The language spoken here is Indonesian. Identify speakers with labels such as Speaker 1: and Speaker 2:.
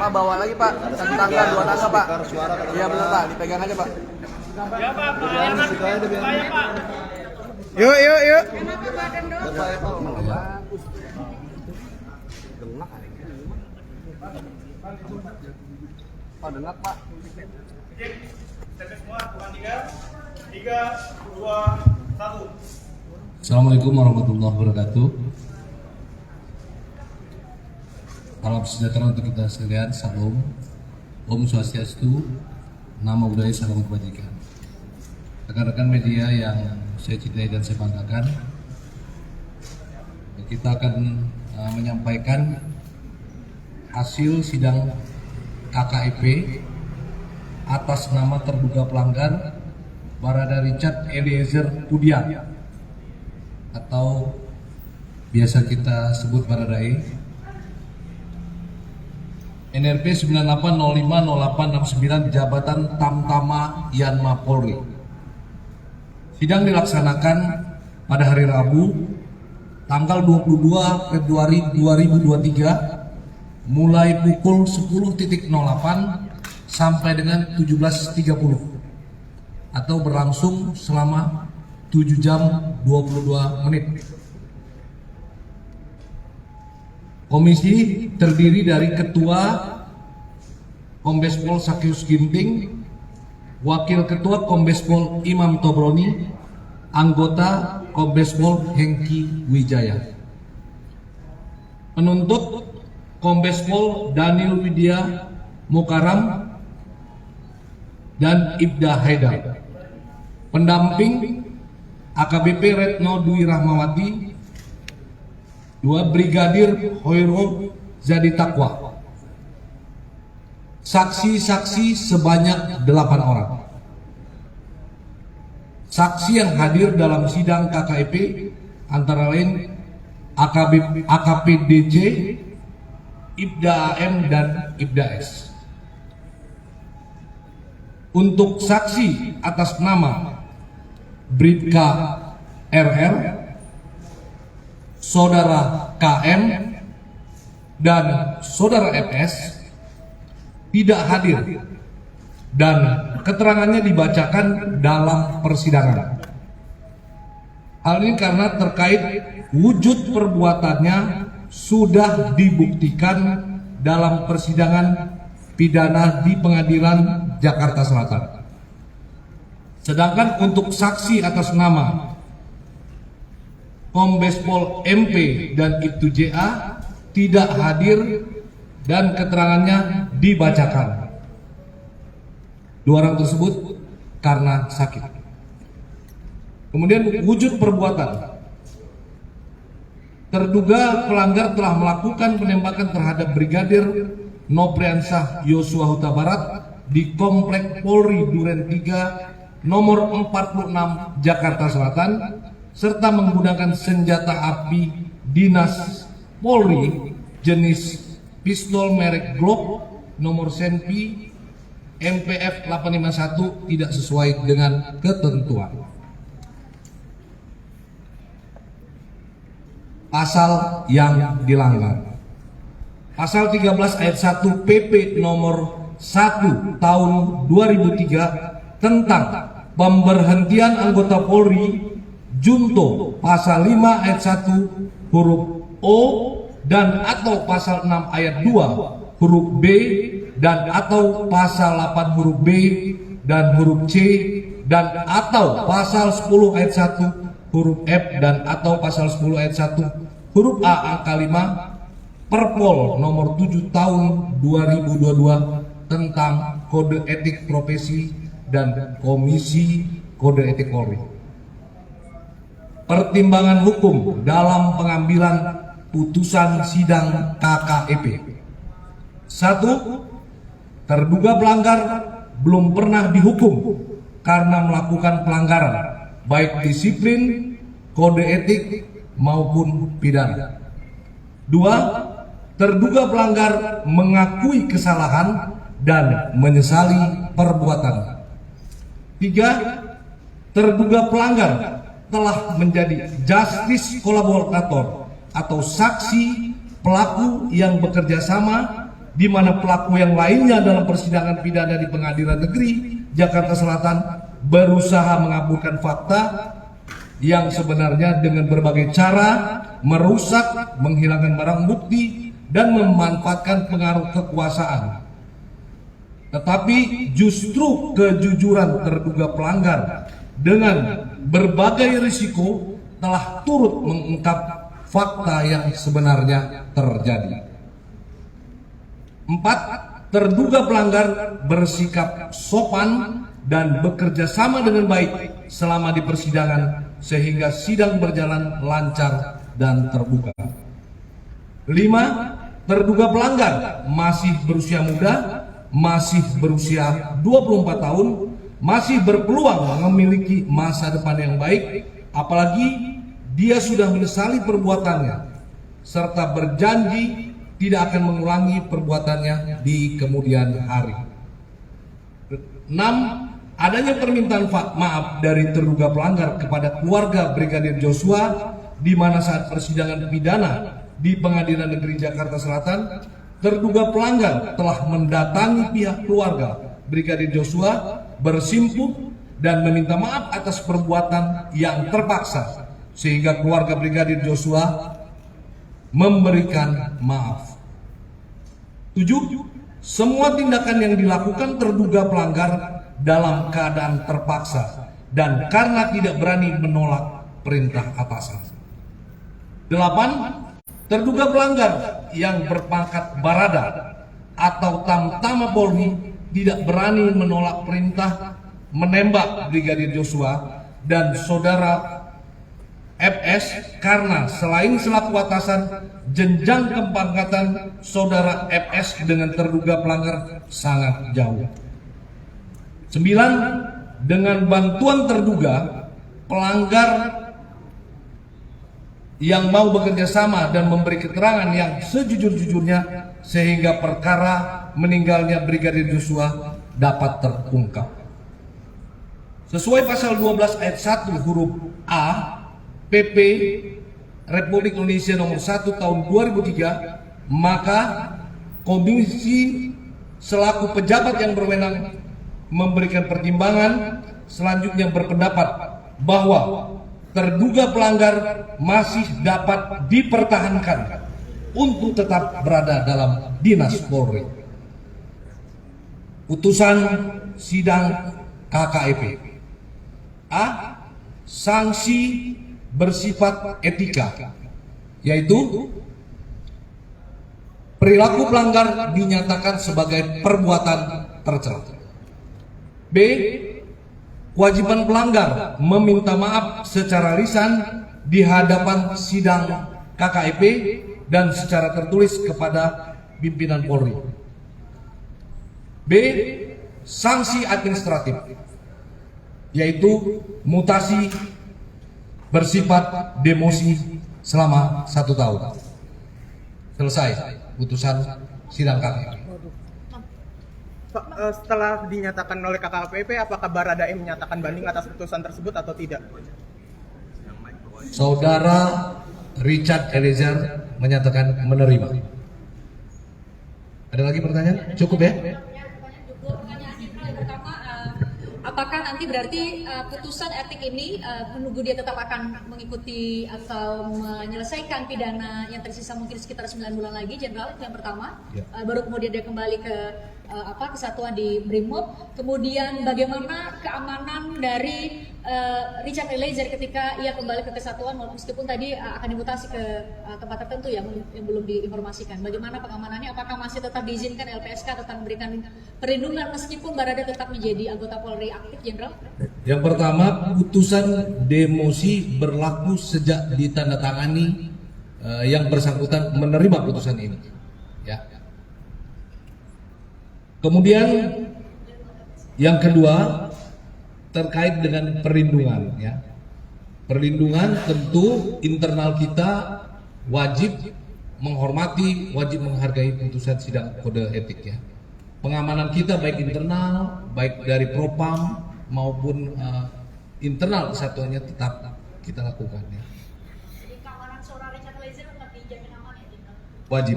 Speaker 1: Pak bawa lagi Pak, satu tangga, dua tangga Pak. Iya benar Pak, dipegang aja Pak.
Speaker 2: Ya Pak, Pak.
Speaker 3: Yuk, yuk, yuk.
Speaker 1: Pak dengar Pak.
Speaker 2: Semua, bukan 3, 2, 1.
Speaker 4: Assalamualaikum warahmatullahi wabarakatuh. Salam sejahtera untuk kita sekalian. Salam, Om Swastiastu, Namo Buddhaya, Salam Kebajikan. Rekan-rekan media yang saya cintai dan saya banggakan, kita akan menyampaikan hasil sidang KKIP atas nama terduga pelanggar Barada Richard Eliezer Pudiang atau biasa kita sebut Baradae, NRP 98050869 Jabatan Tamtama Yanma Polri. Sidang dilaksanakan pada hari Rabu tanggal 22 Februari 2023 mulai pukul 10.08 sampai dengan 17.30 atau berlangsung selama 7 jam 22 menit. Komisi terdiri dari Ketua Kombes Pol Sakyus Ginting, Wakil Ketua Kombes Pol Imam Tobroni, anggota Kombes Pol Hengki Wijaya. Penuntut Kombes Pol Daniel Widya Mukaram dan Ibda Haidar. Pendamping AKBP Retno Dwi Rahmawati, 2 Brigadir Hoiro Zadi Takwa. Saksi-saksi sebanyak 8 orang. Saksi yang hadir dalam sidang KKIP antara lain AKP DJ, Ibda AM dan Ibda S. Untuk saksi atas nama Bribka RR, Saudara KM, dan Saudara FS tidak hadir dan keterangannya dibacakan dalam persidangan. Hal ini karena terkait wujud perbuatannya sudah dibuktikan dalam persidangan pidana di Pengadilan Jakarta Selatan. Sedangkan untuk saksi atas nama Kombes Pol MP dan Ibtu JA tidak hadir dan keterangannya dibacakan. 2 orang tersebut karena sakit. Kemudian wujud perbuatan. Terduga pelanggar telah melakukan penembakan terhadap Brigadir Nopriansah Yosua Huta Barat di Komplek Polri Duren 3 nomor 46 Jakarta Selatan serta menggunakan senjata api dinas Polri jenis pistol merek Glock nomor Senpi MPF 851 tidak sesuai dengan ketentuan. Pasal yang dilanggar. Pasal 13 ayat 1 PP nomor 1 tahun 2003 tentang pemberhentian anggota Polri junto pasal 5 ayat 1 huruf O dan atau pasal 6 ayat 2 huruf B dan atau pasal 8 huruf B dan huruf C dan atau pasal 10 ayat 1 huruf F dan atau pasal 10 ayat 1 huruf A angka 5 Perpol nomor 7 tahun 2022 tentang kode etik profesi dan Komisi Kode Etik Polri. Pertimbangan hukum dalam pengambilan putusan sidang KKIP. 1. Terduga pelanggar belum pernah dihukum karena melakukan pelanggaran baik disiplin, kode etik maupun pidana. 2. Terduga pelanggar mengakui kesalahan dan menyesali perbuatan. 3. Terduga pelanggar telah menjadi justice kolaborator atau saksi pelaku yang bekerja sama di mana pelaku yang lainnya dalam persidangan pidana di Pengadilan Negeri Jakarta Selatan berusaha mengaburkan fakta yang sebenarnya dengan berbagai cara merusak, menghilangkan barang bukti, dan memanfaatkan pengaruh kekuasaan. Tetapi justru kejujuran terduga pelanggar dengan berbagai risiko telah turut mengungkap fakta yang sebenarnya terjadi. 4. Terduga pelanggar bersikap sopan dan bekerja sama dengan baik selama di persidangan sehingga sidang berjalan lancar dan terbuka. 5. Terduga pelanggar masih berusia muda, masih berusia 24 tahun, masih berpeluang memiliki masa depan yang baik, apalagi dia sudah menyesali perbuatannya serta berjanji tidak akan mengulangi perbuatannya di kemudian hari. 6. Adanya permintaan maaf dari terduga pelanggar kepada keluarga Brigadir Joshua di mana saat persidangan pidana di Pengadilan Negeri Jakarta Selatan, terduga pelanggar telah mendatangi pihak keluarga Brigadir Joshua bersimpuh dan meminta maaf atas perbuatan yang terpaksa sehingga keluarga Brigadir Joshua memberikan maaf. 7. Semua tindakan yang dilakukan terduga pelanggar dalam keadaan terpaksa dan karena tidak berani menolak perintah atasan. 8. Terduga pelanggar yang berpangkat barada atau tamtama Polri tidak berani menolak perintah menembak Brigadir Joshua dan saudara FS karena selain selaku atasan, jenjang kepangkatan saudara FS dengan terduga pelanggar sangat jauh. 9. Dengan bantuan terduga pelanggar yang mau bekerja sama dan memberi keterangan yang sejujur-jujurnya sehingga perkara meninggalnya Brigadir Joshua dapat terungkap. Sesuai pasal 12 ayat 1 huruf A PP Republik Indonesia nomor 1 tahun 2003, maka komisi selaku pejabat yang berwenang memberikan pertimbangan selanjutnya berpendapat bahwa terduga pelanggar masih dapat dipertahankan untuk tetap berada dalam dinas Polri. Putusan sidang KKEP. A. Sanksi bersifat etika, yaitu perilaku pelanggar dinyatakan sebagai perbuatan tercela. B. Kewajiban pelanggar meminta maaf secara lisan di hadapan sidang KKEP dan secara tertulis kepada pimpinan Polri. B. Sanksi administratif, yaitu mutasi bersifat demosi selama 1 tahun. Selesai putusan sidang KKEP.
Speaker 3: Pak, setelah dinyatakan oleh KKPP, apakah Baradae menyatakan banding atas putusan tersebut atau tidak?
Speaker 4: Saudara Richard Eliezer menyatakan menerima. Ada lagi pertanyaan? Cukup ya?
Speaker 5: Apakah nanti berarti putusan etik ini menunggu dia tetap akan mengikuti atau menyelesaikan pidana yang tersisa mungkin sekitar 9 bulan lagi, Jenderal, yang pertama,
Speaker 4: ya.
Speaker 5: Baru kemudian dia kembali ke kesatuan di Brimob. Kemudian bagaimana keamanan dari Richard Eliezer ketika ia kembali ke kesatuan, meskipun tadi akan dimutasi ke tempat tertentu yang belum diinformasikan. Bagaimana pengamanannya? Apakah masih tetap diizinkan LPSK tetap memberikan perlindungan meskipun Barada tetap menjadi anggota Polri aktif, Jenderal?
Speaker 4: Yang pertama, putusan demosi berlaku sejak ditandatangani yang bersangkutan menerima putusan ini. Ya. Kemudian yang kedua terkait dengan perlindungan, ya. Perlindungan tentu internal kita wajib menghormati, wajib menghargai putusan sidang kode etik, ya. Pengamanan kita baik internal, baik dari Propam maupun internal kesatuannya tetap kita lakukan, ya.
Speaker 5: Jadi keamanan seorang Richard Eliezer tetap dijamin aman, ya, Jenderal?
Speaker 4: Wajib.